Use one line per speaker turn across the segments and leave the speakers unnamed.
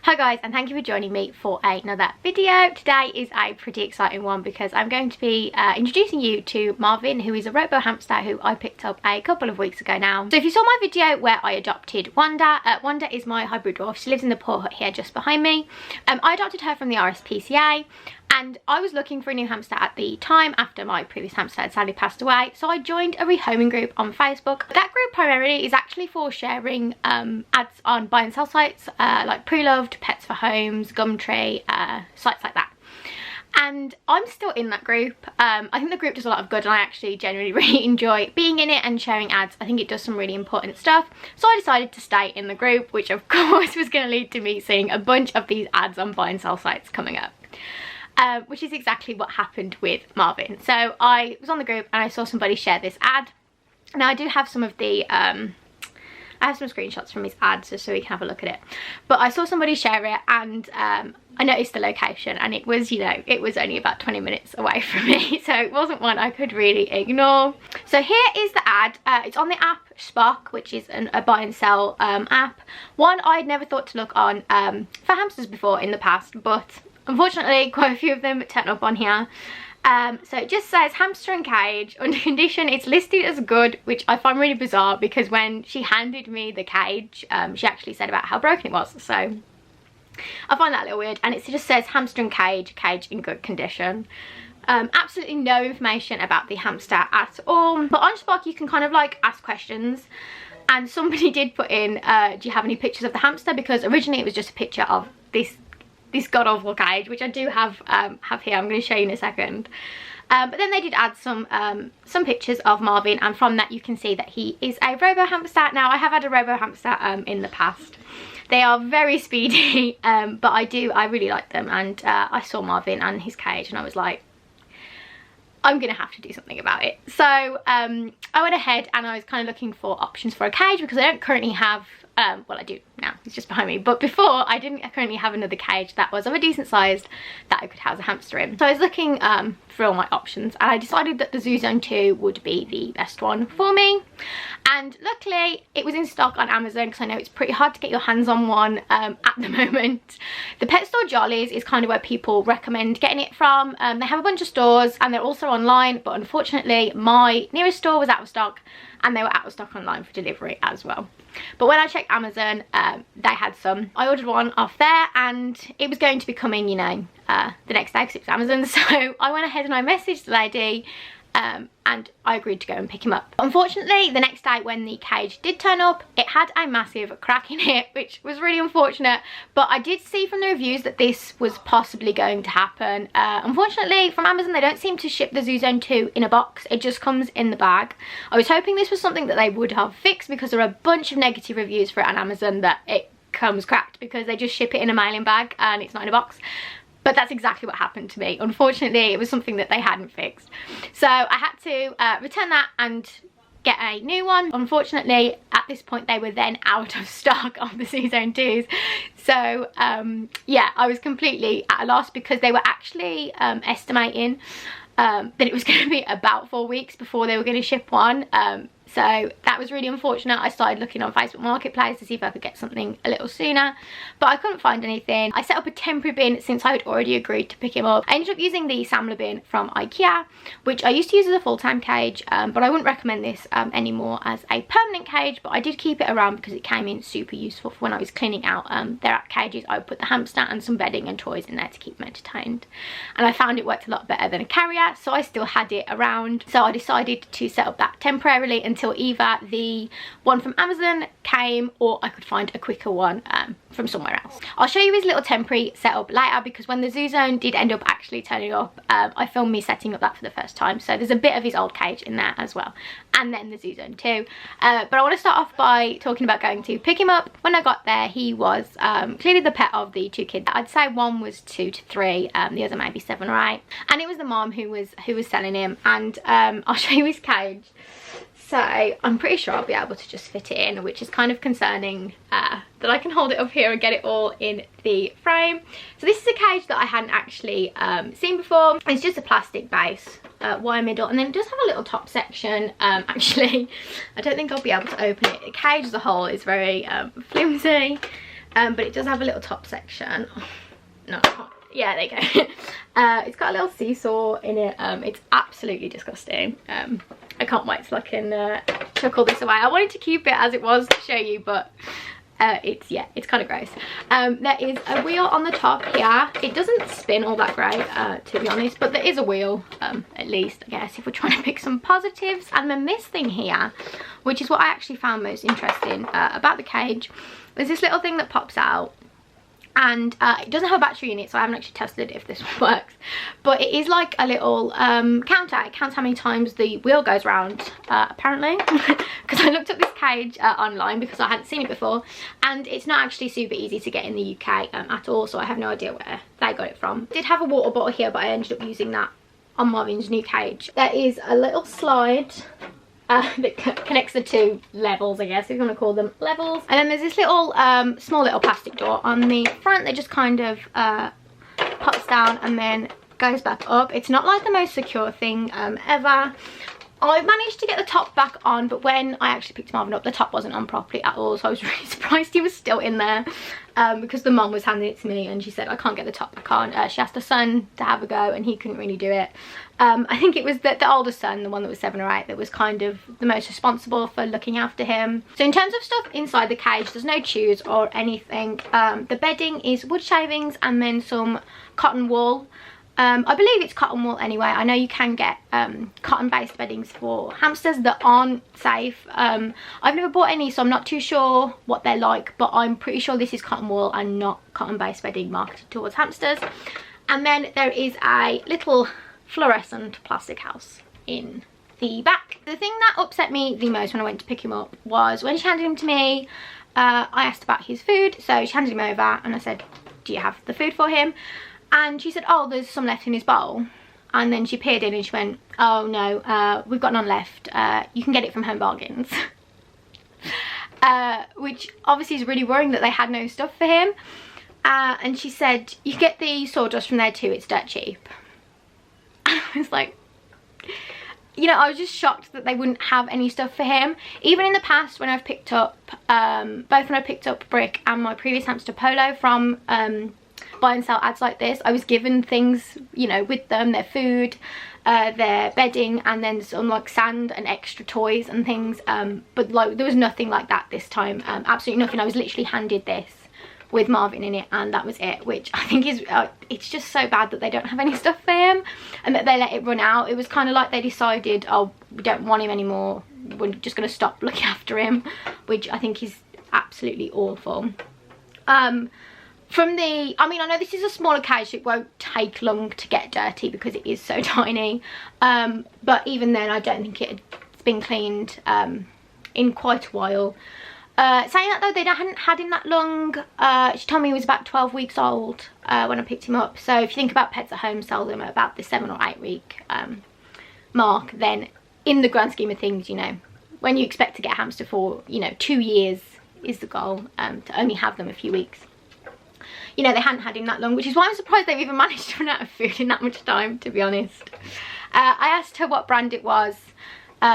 Hi guys, and thank you for joining me for another video. Today is a pretty exciting one because I'm going to be introducing you to Marvin, who is a Robo Hamster who I picked up a couple of weeks ago now. So if you saw my video where I adopted Wanda, Wanda is my hybrid dwarf. She lives in the paw hut here just behind me. I adopted her from the RSPCA. And I was looking for a new hamster at the time after my previous hamster had sadly passed away. So I joined a rehoming group on Facebook. That group primarily is actually for sharing ads on buy and sell sites like Pre-Loved, Pets for Homes, Gumtree, sites like that. And I'm still in that group. I think the group does a lot of good and I actually genuinely really enjoy being in it and sharing ads. I think it does some really important stuff. So I decided to stay in the group, which of course was going to lead to me seeing a bunch of these ads on buy and sell sites coming up. Which is exactly what happened with Marvin. So I was on the group and I saw somebody share this ad. Now I do have some of the, I have some screenshots from his ads just so we can have a look at it. But I saw somebody share it and I noticed the location and it was, you know, it was only about 20 minutes away from me. So it wasn't one I could really ignore. So here is the ad. It's on the app Spock, which is a buy and sell app. One I'd never thought to look on for hamsters before in the past, but unfortunately, quite a few of them turn up on here. So it just says hamster and cage. Under condition, it's listed as good, which I find really bizarre because when she handed me the cage, she actually said about how broken it was. So I find that a little weird. And it just says hamster and cage in good condition. Absolutely no information about the hamster at all. But on Spock, you can kind of like ask questions. And somebody did put in, do you have any pictures of the hamster? Because originally it was just a picture of this god-awful cage, which I do have here. I'm going to show you in a second. But then they did add some pictures of Marvin, and from that you can see that he is a Robo Hamster. Now I have had a Robo Hamster in the past. They are very speedy, but I really like them, and I saw Marvin and his cage and I was like, I'm gonna have to do something about it. So I went ahead and I was kind of looking for options for a cage because I don't currently have, well I do now, it's just behind me, but before I didn't currently have another cage that was of a decent size that I could house a hamster in. So I was looking for all my options and I decided that the Zoo Zone 2 would be the best one for me. And luckily it was in stock on Amazon because I know it's pretty hard to get your hands on one at the moment. The Pet Store Jollies is kind of where people recommend getting it from. They have a bunch of stores and they're also online, but unfortunately my nearest store was out of stock and they were out of stock online for delivery as well. But when I checked Amazon, they had some. I ordered one off there and it was going to be coming, you know, the next day because it was Amazon. So I went ahead and I messaged the lady and I agreed to go and pick him up. Unfortunately, the next day when the cage did turn up, it had a massive crack in it, which was really unfortunate. But I did see from the reviews that this was possibly going to happen. Unfortunately, from Amazon, they don't seem to ship the Zoo Zone 2 in a box. It just comes in the bag. I was hoping this was something that they would have fixed because there are a bunch of negative reviews for it on Amazon that it comes cracked because they just ship it in a mailing bag and it's not in a box. But that's exactly what happened to me. Unfortunately, it was something that they hadn't fixed. So I had to return that and get a new one. Unfortunately, at this point, they were then out of stock of the Zoo Zone 2s. So yeah, I was completely at a loss because they were actually estimating that it was going to be about 4 weeks before they were going to ship one. So that was really unfortunate. I started looking on Facebook Marketplace to see if I could get something a little sooner, but I couldn't find anything. I set up a temporary bin since I had already agreed to pick him up. I ended up using the Sammler bin from IKEA, which I used to use as a full-time cage, but I wouldn't recommend this anymore as a permanent cage, but I did keep it around because it came in super useful for when I was cleaning out their cages. I would put the hamster and some bedding and toys in there to keep them entertained. And I found it worked a lot better than a carrier, so I still had it around. So I decided to set up that temporarily until either the one from Amazon came or I could find a quicker one from somewhere else. I'll show you his little temporary setup later because when the Zoo Zone did end up actually turning up, I filmed me setting up that for the first time. So there's a bit of his old cage in there as well. And then the Zoo Zone 2. But I want to start off by talking about going to pick him up. When I got there, he was clearly the pet of the two kids. I'd say one was 2 to 3, the other maybe 7 or 8. And it was the mom who was selling him. And I'll show you his cage. So I'm pretty sure I'll be able to just fit it in, which is kind of concerning that I can hold it up here and get it all in the frame. So this is a cage that I hadn't actually seen before. It's just a plastic base, wire middle, and then it does have a little top section. Actually, I don't think I'll be able to open it. The cage as a whole is very flimsy. but it does have a little top section. No, yeah, there you go. It's got a little seesaw in it. It's absolutely disgusting. I can't wait till I can chuck all this away. I wanted to keep it as it was to show you, but it's kind of gross. There is a wheel on the top here. It doesn't spin all that great, to be honest, but there is a wheel, at least, I guess, if we're trying to pick some positives. And then this thing here, which is what I actually found most interesting about the cage, there's this little thing that pops out. And it doesn't have a battery in it, so I haven't actually tested if this works. But it is like a little counter. It counts how many times the wheel goes round, apparently. Because I looked up this cage online because I hadn't seen it before. And it's not actually super easy to get in the UK at all, so I have no idea where they got it from. I did have a water bottle here, but I ended up using that on Marvin's new cage. There is a little slide that connects the two levels, I guess, if you want to call them levels. And then there's this little small little plastic door on the front that just kind of pops down and then goes back up. It's not like the most secure thing ever. I managed to get the top back on, but when I actually picked Marvin up, the top wasn't on properly at all, so I was really surprised he was still in there, because the mum was handing it to me and she said I can't get the top back on. She asked her son to have a go and he couldn't really do it. I think it was the older son, the one that was 7 or 8, that was kind of the most responsible for looking after him. So in terms of stuff inside the cage, there's no chews or anything. The bedding is wood shavings and then some cotton wool. I believe it's cotton wool anyway. I know you can get cotton based beddings for hamsters that aren't safe. I've never bought any, so I'm not too sure what they're like, but I'm pretty sure this is cotton wool and not cotton based bedding marketed towards hamsters. And then there is a little fluorescent plastic house in the back. The thing that upset me the most when I went to pick him up was when she handed him to me, I asked about his food. So she handed him over and I said, do you have the food for him? And she said, oh, there's some left in his bowl. And then she peered in and she went, oh no, we've got none left. You can get it from Home Bargains. Which obviously is really worrying that they had no stuff for him. And she said, you can get the sawdust from there too, it's dirt cheap. I was like, you know, I was just shocked that they wouldn't have any stuff for him. Even in the past when I've picked up, both when I picked up Brick and my previous hamster Polo from buy and sell ads like this, I was given things, you know, with them, their food, their bedding, and then some like sand and extra toys and things. But like there was nothing like that this time, absolutely nothing. I was literally handed this with Marvin in it and that was it, which I think is it's just so bad that they don't have any stuff for him and that they let it run out. It was kind of like they decided, oh, we don't want him anymore, we're just going to stop looking after him, which I think is absolutely awful. From the, I mean, I know this is a smaller cage, so it won't take long to get dirty because it is so tiny, but even then I don't think it's been cleaned in quite a while. Saying that though, they hadn't had him that long. She told me he was about 12 weeks old when I picked him up. So if you think about Pets at Home sell them at about the 7 or 8 week mark, then in the grand scheme of things, you know, when you expect to get a hamster for, you know, 2 years is the goal, to only have them a few weeks. You know, they hadn't had him that long, which is why I'm surprised they've even managed to run out of food in that much time, to be honest. I asked her what brand it was,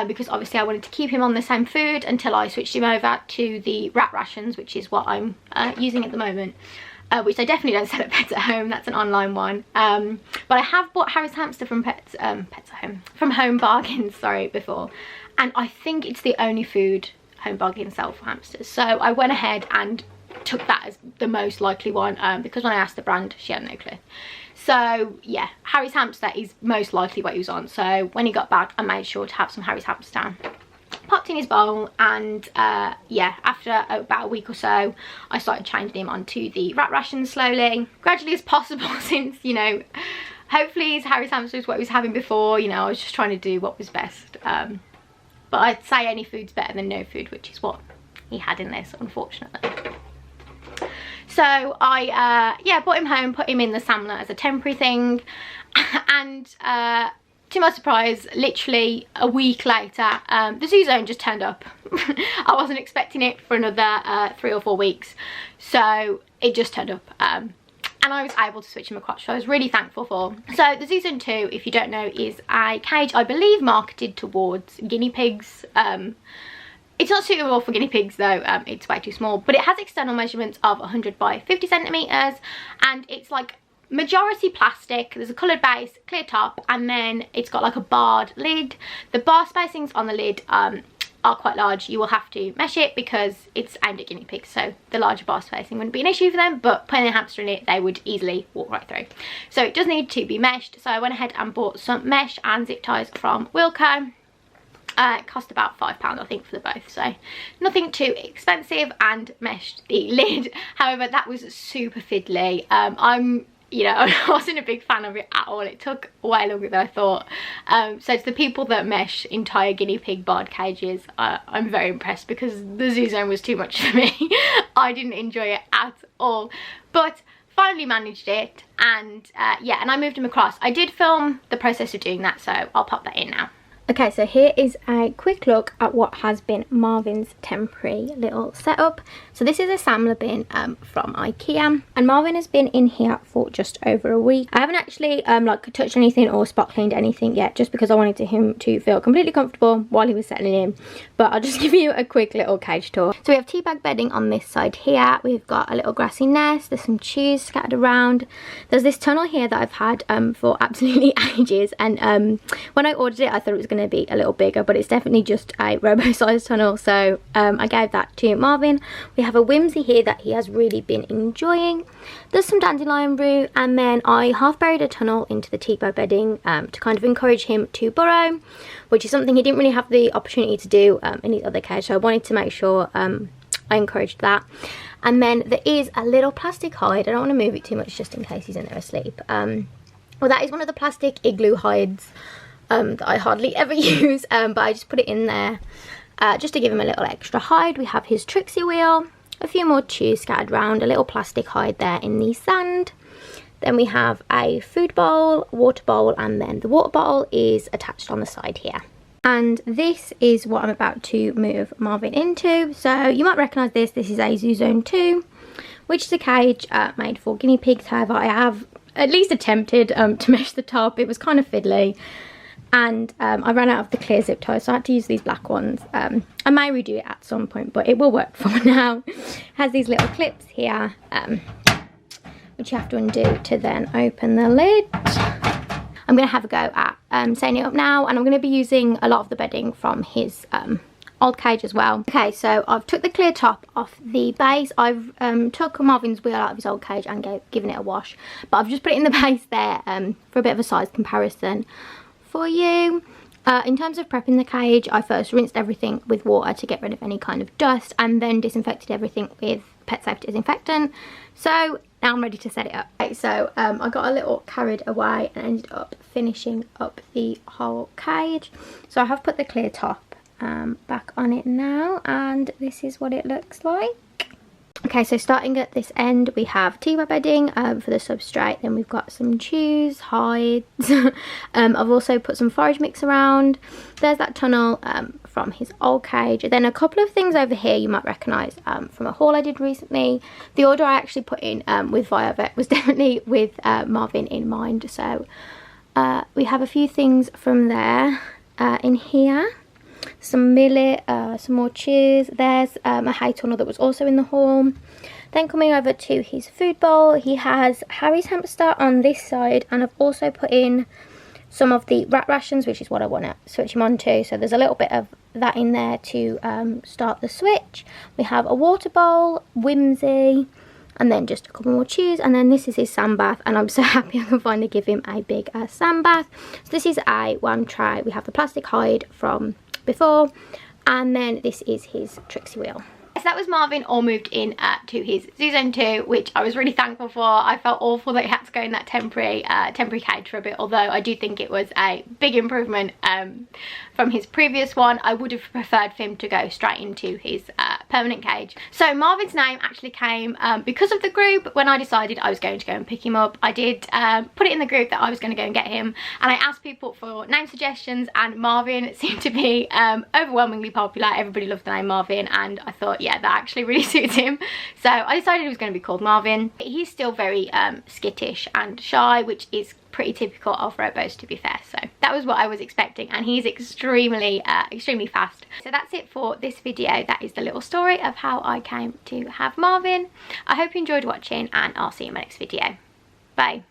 because obviously I wanted to keep him on the same food until I switched him over to the rat rations, which is what I'm using at the moment, which I definitely don't sell at Pets at Home. That's an online one. But I have bought Harry's hamster from Pets at Home, from Home Bargains, sorry, before, and I think it's the only food Home Bargains sell for hamsters. So I went ahead and took that as the most likely one, because when I asked the brand, she had no clue. So yeah, Harry's hamster is most likely what he was on. So when he got back, I made sure to have some Harry's hamster, popped in his bowl, and yeah, after about a week or so I started changing him onto the rat rations slowly, gradually as possible, since, you know, hopefully Harry's hamster is what he was having before. You know, I was just trying to do what was best, but I'd say any food's better than no food, which is what he had in this, unfortunately. So I yeah, brought him home, put him in the Samler as a temporary thing, and to my surprise, literally a week later, the zoo zone just turned up. I wasn't expecting it for another 3 or 4 weeks, so it just turned up, and I was able to switch him across, which I was really thankful for. So the Zoo Zone 2, if you don't know, is a cage I believe marketed towards guinea pigs. It's not suitable for guinea pigs though, it's way too small, but it has external measurements of 100 by 50 centimeters, and it's like majority plastic. There's a coloured base, clear top, and then it's got like a barred lid. The bar spacings on the lid are quite large. You will have to mesh it because it's aimed at guinea pigs, so the larger bar spacing wouldn't be an issue for them, but putting a hamster in it, they would easily walk right through. So it does need to be meshed, so I went ahead and bought some mesh and zip ties from Wilko. It cost about £5 I think for the both, so nothing too expensive, and meshed the lid. However, that was super fiddly. You know, I wasn't a big fan of it at all. It took way longer than I thought. So to the people that mesh entire guinea pig barred cages, I'm very impressed, because the zoo zone was too much for me. I didn't enjoy it at all, but finally managed it, and yeah, and I moved him across. I did film the process of doing that, so I'll pop that in now. Okay, so here is a quick look at what has been Marvin's temporary little setup. So this is a Samler bin from IKEA, and Marvin has been in here for just over a week. I haven't actually like touched anything or spot cleaned anything yet, just because I wanted him to feel completely comfortable while he was settling in. But I'll just give you a quick little cage tour. So we have teabag bedding on this side here. We've got a little grassy nest. There's some chews scattered around. There's this tunnel here that I've had for absolutely ages, and when I ordered it I thought it was going to be a little bigger, but it's definitely just a robo sized tunnel, so I gave that to Marvin. We have a whimsy here that he has really been enjoying. There's some dandelion root, and then I half buried a tunnel into the teabag bedding to kind of encourage him to burrow, which is something he didn't really have the opportunity to do in his other cage, so I wanted to make sure I encouraged that. And then there is a little plastic hide. I don't want to move it too much just in case he's in there asleep. Well, that is one of the plastic igloo hides that I hardly ever use, but I just put it in there just to give him a little extra hide. We have his Trixie wheel, a few more chews scattered around, a little plastic hide there in the sand. Then we have a food bowl, water bowl, and then the water bottle is attached on the side here. And this is what I'm about to move Marvin into. So you might recognise this. This is a Zoo Zone 2, which is a cage made for guinea pigs. However, I have at least attempted to mesh the top. It was kind of fiddly, and I ran out of the clear zip ties, so I had to use these black ones. I may redo it at some point, but it will work for now. It has these little clips here, which you have to undo to then open the lid. I'm going to have a go at setting it up now, and I'm going to be using a lot of the bedding from his old cage as well. Okay, so I've took the clear top off the base. I've took Marvin's wheel out of his old cage and given it a wash, but I've just put it in the base there for a bit of a size comparison for you. In terms of prepping the cage, I first rinsed everything with water to get rid of any kind of dust, and then disinfected everything with pet safe disinfectant. So now I'm ready to set it up. Okay, so I got a little carried away and ended up finishing up the whole cage. So I have put the clear top back on it now, and this is what it looks like. Okay, so starting at this end, we have teabag bedding for the substrate. Then we've got some chews, hides. I've also put some forage mix around. There's that tunnel from his old cage. Then a couple of things over here you might recognise from a haul I did recently. The order I actually put in with Viovet was definitely with Marvin in mind. So we have a few things from there in here. Some millet, some more chews. There's a hay tunnel that was also in the haul. Then coming over to his food bowl, he has Harry's hamster on this side, and I've also put in some of the rat rations, which is what I want to switch him on to. So there's a little bit of that in there to start the switch. We have a water bowl, Whimsy, and then just a couple more chews, and then this is his sand bath, and I'm so happy I can finally give him a big sand bath. So this is a worm tray. We have the plastic hide from before, and then this is his Trixie wheel. So that was Marvin all moved in to his Zoo Zone 2, which I was really thankful for. I felt awful that he had to go in that temporary cage for a bit, although I do think it was a big improvement from his previous one. I would have preferred for him to go straight into his permanent cage. So Marvin's name actually came because of the group. When I decided I was going to go and pick him up, I did put it in the group that I was going to go and get him, and I asked people for name suggestions, and Marvin seemed to be overwhelmingly popular. Everybody loved the name Marvin, and I thought, yeah, yeah, that actually really suits him. So I decided it was going to be called Marvin. He's still very skittish and shy, which is pretty typical of Robos, to be fair. So that was what I was expecting, and he's extremely fast. So that's it for this video. That is the little story of how I came to have Marvin. I hope you enjoyed watching, and I'll see you in my next video. Bye.